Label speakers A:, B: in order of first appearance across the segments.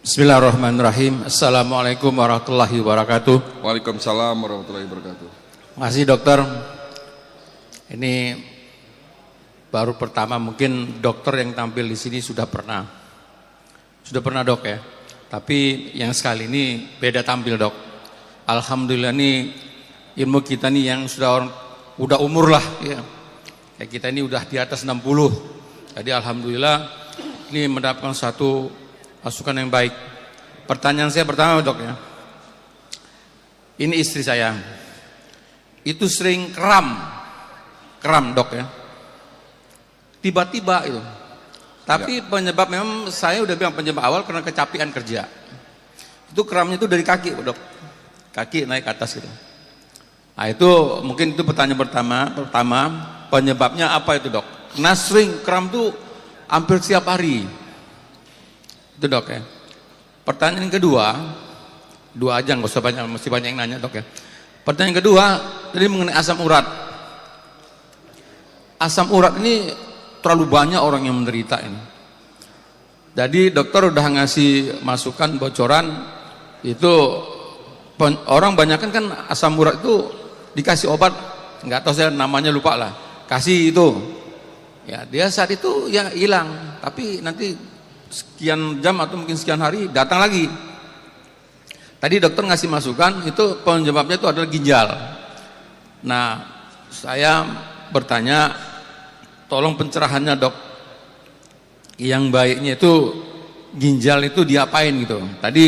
A: Bismillahirrahmanirrahim. Assalamualaikum warahmatullahi wabarakatuh.
B: Waalaikumsalam warahmatullahi wabarakatuh.
A: Makasih dokter. Ini baru pertama mungkin dokter yang tampil di sini sudah pernah dok ya. Tapi yang sekali ini beda tampil dok. Alhamdulillah nih ilmu kita nih yang udah umur lah ya. Kayak kita ini udah di atas 60. Jadi alhamdulillah ini mendapatkan satu masukan yang baik. Pertanyaan saya pertama dok ya. Ini istri saya. Itu sering kram dok ya. Tiba-tiba itu. Tapi penyebab memang saya udah bilang penyebab awal karena kecapean kerja. Itu kramnya itu dari kaki dok. Kaki naik ke atas gitu. Nah itu mungkin itu pertanyaan pertama penyebabnya apa itu dok? Karena sering kram tuh hampir setiap hari. Itu dok ya. Pertanyaan kedua, dua aja nggak usah banyak, mesti banyak yang nanya dok ya. Pertanyaan kedua, tadi mengenai asam urat. Asam urat ini terlalu banyak orang yang menderita ini. Jadi dokter udah ngasih masukan bocoran itu orang banyak kan asam urat itu dikasih obat, nggak tahu saya namanya lupa lah. Kasih itu, ya dia saat itu ya hilang, tapi nanti sekian jam atau mungkin sekian hari datang lagi. Tadi dokter ngasih masukan itu penyebabnya itu adalah ginjal. Nah saya bertanya tolong pencerahannya dok. Yang baiknya itu ginjal itu diapain gitu. Tadi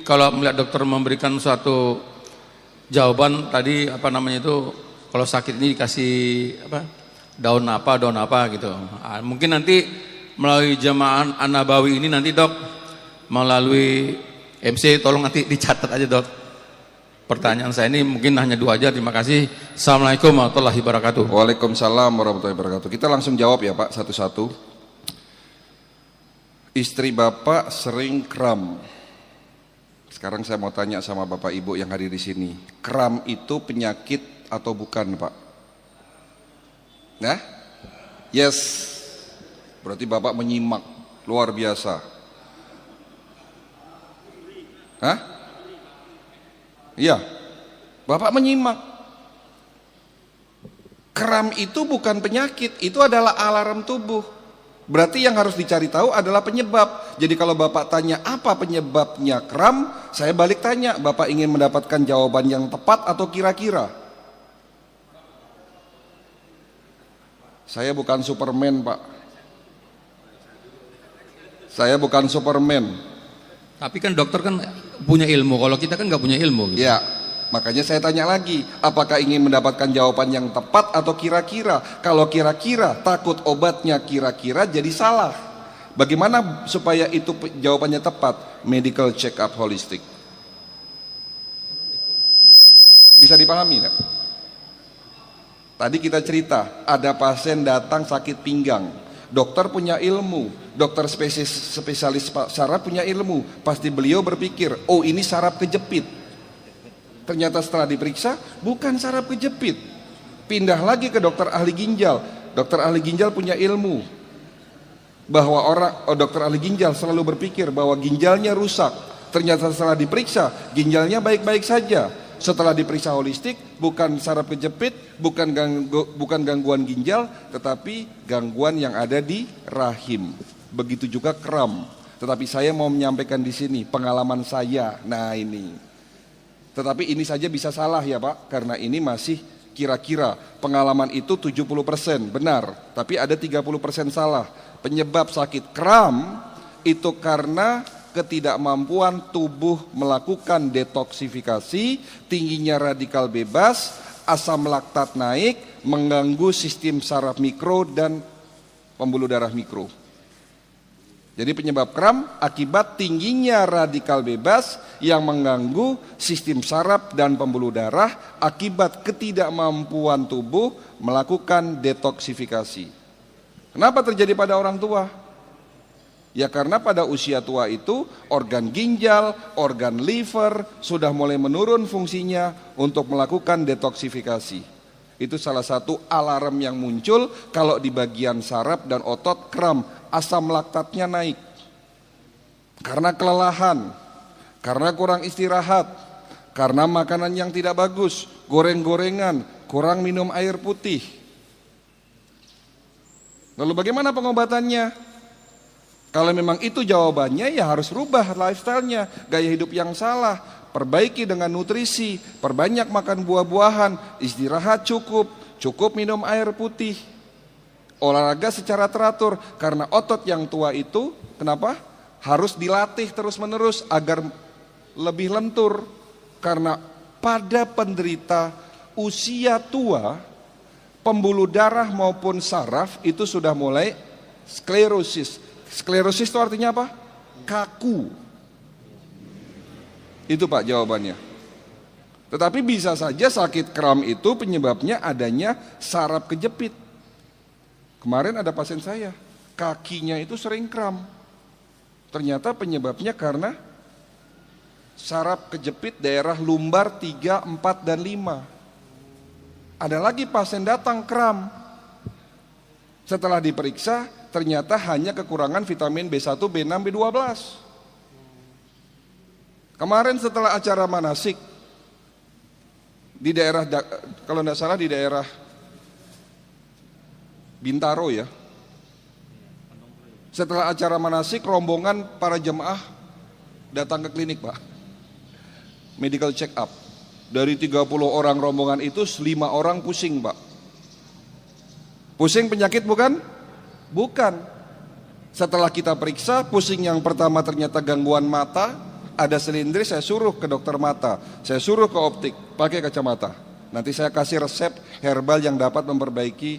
A: kalau melihat dokter memberikan suatu jawaban tadi apa namanya itu kalau sakit ini dikasih apa daun apa gitu. Nah, mungkin nanti melalui jamaah An-Nabawi ini nanti dok melalui MC tolong nanti dicatat aja dok. Pertanyaan saya ini mungkin hanya dua aja. Terima kasih. Assalamualaikum warahmatullahi wabarakatuh.
B: Waalaikumsalam warahmatullahi wabarakatuh. Kita langsung jawab ya Pak satu-satu. Istri Bapak sering kram. Sekarang saya mau tanya sama Bapak Ibu yang hadir di sini. Kram itu penyakit atau bukan Pak? Nah? Yes. Berarti Bapak menyimak luar biasa. Hah? Iya. Bapak menyimak. Kram itu bukan penyakit, itu adalah alarm tubuh. Berarti yang harus dicari tahu adalah penyebab. Jadi kalau Bapak tanya apa penyebabnya kram, saya balik tanya, Bapak ingin mendapatkan jawaban yang tepat atau kira-kira? Saya bukan Superman Pak. Saya bukan Superman.
A: Tapi kan dokter kan punya ilmu, kalau kita kan nggak punya ilmu gitu.
B: Ya, makanya saya tanya lagi, apakah ingin mendapatkan jawaban yang tepat atau kira-kira? Kalau kira-kira, takut obatnya kira-kira jadi salah. Bagaimana supaya itu jawabannya tepat? Medical check up holistic. Bisa dipahami enggak? Tadi kita cerita, ada pasien datang sakit pinggang. Dokter punya ilmu, dokter spesialis saraf punya ilmu. Pasti beliau berpikir, oh ini saraf kejepit. Ternyata setelah diperiksa, bukan saraf kejepit. Pindah lagi ke dokter ahli ginjal. Dokter ahli ginjal punya ilmu. Bahwa dokter ahli ginjal selalu berpikir bahwa ginjalnya rusak. Ternyata setelah diperiksa, ginjalnya baik-baik saja. Setelah diperiksa holistik, bukan saraf kejepit, bukan gangguan ginjal, tetapi gangguan yang ada di rahim. Begitu juga kram. Tetapi saya mau menyampaikan di sini pengalaman saya. Nah ini. Tetapi ini saja bisa salah ya Pak, karena ini masih kira-kira. Pengalaman itu 70% benar, tapi ada 30% salah. Penyebab sakit kram itu karena ketidakmampuan tubuh melakukan detoksifikasi, tingginya radikal bebas, asam laktat naik, mengganggu sistem saraf mikro dan pembuluh darah mikro. Jadi penyebab kram akibat tingginya radikal bebas yang mengganggu sistem saraf dan pembuluh darah akibat ketidakmampuan tubuh melakukan detoksifikasi. Kenapa terjadi pada orang tua? Ya karena pada usia tua itu organ ginjal, organ liver sudah mulai menurun fungsinya untuk melakukan detoksifikasi. Itu salah satu alarm yang muncul kalau di bagian saraf dan otot kram, asam laktatnya naik. Karena kelelahan, karena kurang istirahat, karena makanan yang tidak bagus, goreng-gorengan, kurang minum air putih. Lalu bagaimana pengobatannya? Kalau memang itu jawabannya, ya harus rubah lifestyle-nya, gaya hidup yang salah, perbaiki dengan nutrisi, perbanyak makan buah-buahan, istirahat cukup minum air putih, olahraga secara teratur, karena otot yang tua itu, kenapa? Harus dilatih terus-menerus agar lebih lentur, karena pada penderita usia tua, pembuluh darah maupun saraf itu sudah mulai sklerosis. Sklerosis itu artinya apa? Kaku. Itu Pak jawabannya. Tetapi bisa saja sakit kram itu penyebabnya adanya saraf kejepit. Kemarin ada pasien saya, kakinya itu sering kram. Ternyata penyebabnya karena saraf kejepit daerah lumbar 3, 4, dan 5. Ada lagi pasien datang kram. Setelah diperiksa, ternyata hanya kekurangan vitamin B1, B6, B12. Kemarin setelah acara manasik, di daerah, kalau tidak salah di daerah Bintaro ya. Setelah acara manasik, rombongan para jemaah datang ke klinik Pak. Medical check up. Dari 30 orang rombongan itu 5 orang pusing Pak. Pusing penyakit bukan? Bukan. Setelah kita periksa, pusing yang pertama ternyata gangguan mata, ada selindris, saya suruh ke dokter mata, saya suruh ke optik, pakai kacamata. Nanti saya kasih resep herbal yang dapat memperbaiki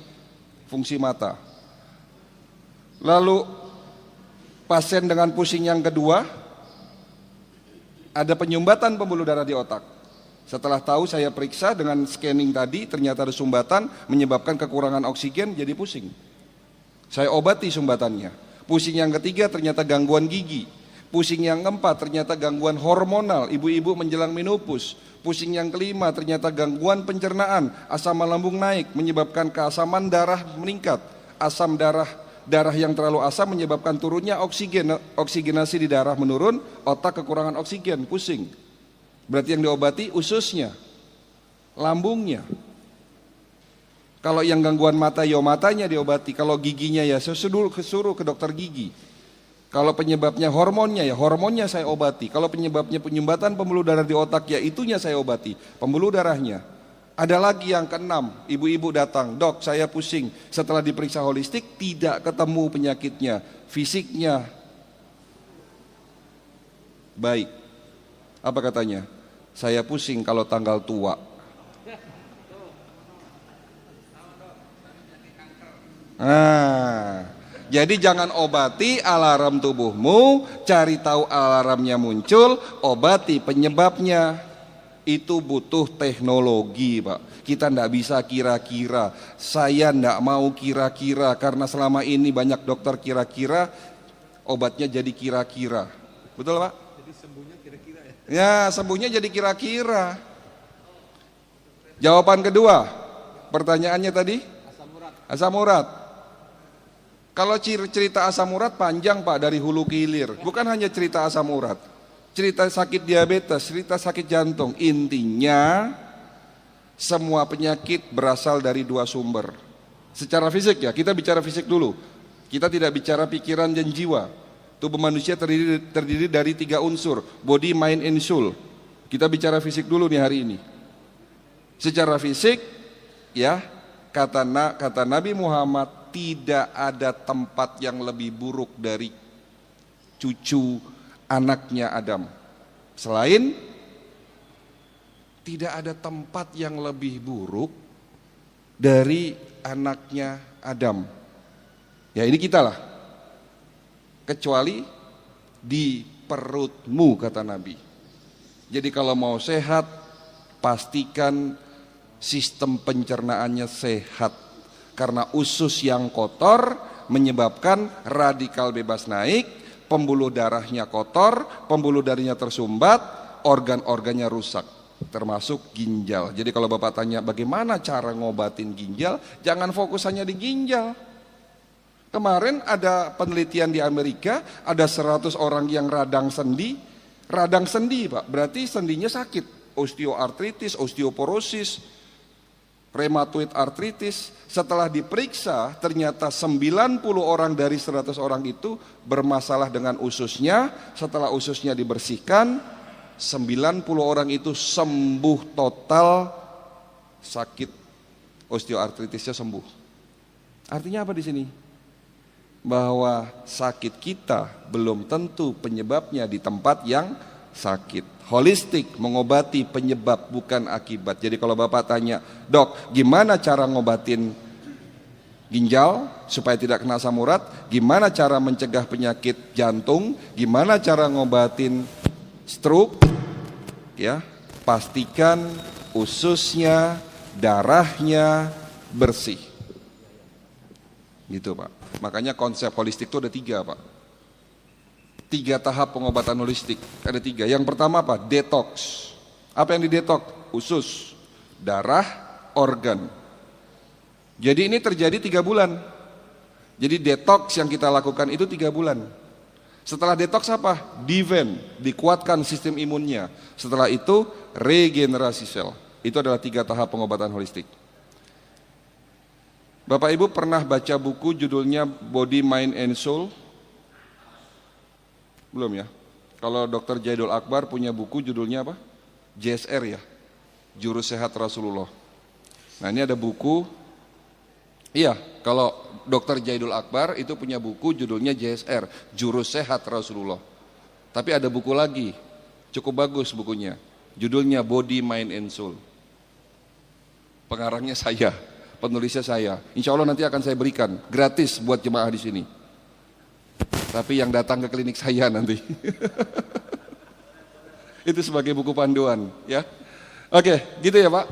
B: fungsi mata. Lalu pasien dengan pusing yang kedua, ada penyumbatan pembuluh darah di otak. Setelah tahu saya periksa dengan scanning tadi, ternyata ada sumbatan menyebabkan kekurangan oksigen, jadi pusing. Saya obati sumbatannya. Pusing yang ketiga ternyata gangguan gigi. Pusing yang keempat ternyata gangguan hormonal, ibu-ibu menjelang menopause. Pusing yang kelima ternyata gangguan pencernaan, asam lambung naik menyebabkan keasaman darah meningkat. Asam darah yang terlalu asam menyebabkan turunnya oksigenasi di darah menurun, otak kekurangan oksigen, pusing. Berarti yang diobati ususnya, lambungnya. Kalau yang gangguan mata, ya matanya diobati. Kalau giginya ya saya suruh ke dokter gigi. Kalau penyebabnya hormonnya, ya hormonnya saya obati. Kalau penyebabnya penyumbatan pembuluh darah di otak, ya itunya saya obati, pembuluh darahnya. Ada lagi yang keenam, ibu-ibu datang, dok saya pusing. Setelah diperiksa holistik tidak ketemu penyakitnya, fisiknya baik. Apa katanya? Saya pusing kalau tanggal tua. Nah, jadi jangan obati alarm tubuhmu, cari tahu alarmnya muncul, obati penyebabnya. Itu butuh teknologi Pak. Kita tidak bisa kira-kira. Saya tidak mau kira-kira, karena selama ini banyak dokter kira-kira, obatnya jadi kira-kira. Betul Pak? Jadi sembuhnya kira-kira ya? Ya, sembuhnya jadi kira-kira. Jawaban kedua, pertanyaannya tadi? Asam urat. Kalau cerita asam urat panjang Pak, dari hulu ke hilir. Bukan hanya cerita asam urat, cerita sakit diabetes, cerita sakit jantung. Intinya semua penyakit berasal dari dua sumber. Secara fisik ya, kita bicara fisik dulu. Kita tidak bicara pikiran dan jiwa. Tubuh manusia terdiri dari 3 unsur, body, mind, and soul. Kita bicara fisik dulu nih hari ini. Secara fisik ya, kata Nabi Muhammad, tidak ada tempat yang lebih buruk dari cucu anaknya Adam. Selain tidak ada tempat yang lebih buruk dari anaknya Adam. Ya ini kita lah. Kecuali di perutmu kata Nabi. Jadi kalau mau sehat, pastikan sistem pencernaannya sehat. Karena usus yang kotor menyebabkan radikal bebas naik, pembuluh darahnya kotor, pembuluh darahnya tersumbat, organ-organnya rusak. termasuk ginjal. Jadi kalau Bapak tanya bagaimana cara ngobatin ginjal, jangan fokus hanya di ginjal. Kemarin ada penelitian di Amerika, ada 100 orang yang radang sendi Pak, berarti sendinya sakit, osteoartritis, osteoporosis, rheumatoid arthritis. Setelah diperiksa, ternyata 90 orang dari 100 orang itu bermasalah dengan ususnya. Setelah ususnya dibersihkan, 90 orang itu sembuh total, sakit osteoartritisnya sembuh. Artinya apa di sini? Bahwa sakit kita belum tentu penyebabnya di tempat yang sakit. Holistik mengobati penyebab bukan akibat. Jadi kalau Bapak tanya, dok gimana cara ngobatin ginjal supaya tidak kena asam urat, gimana cara mencegah penyakit jantung, gimana cara ngobatin stroke, ya pastikan ususnya, darahnya bersih. Gitu Pak. Makanya konsep holistik itu ada 3 Pak. 3 tahap pengobatan holistik, ada 3. Yang pertama apa? Detox. Apa yang didetox? Usus, darah, organ. Jadi ini terjadi 3 bulan. Jadi detox yang kita lakukan itu 3 bulan. Setelah detox apa? Defend, dikuatkan sistem imunnya. Setelah itu regenerasi sel. Itu adalah 3 tahap pengobatan holistik. Bapak Ibu pernah baca buku judulnya Body, Mind and Soul? Belum ya? Kalau Dr. Jaidul Akbar punya buku judulnya apa? JSR ya, Juru Sehat Rasulullah. Nah ini ada buku, iya kalau Dr. Jaidul Akbar itu punya buku judulnya JSR, Juru Sehat Rasulullah. Tapi ada buku lagi, cukup bagus bukunya, judulnya Body, Mind and Soul. Pengarangnya saya. Penulisnya saya. Insya Allah nanti akan saya berikan gratis buat jemaah di sini. Tapi yang datang ke klinik saya nanti. Itu sebagai buku panduan, ya. Oke, gitu ya Pak.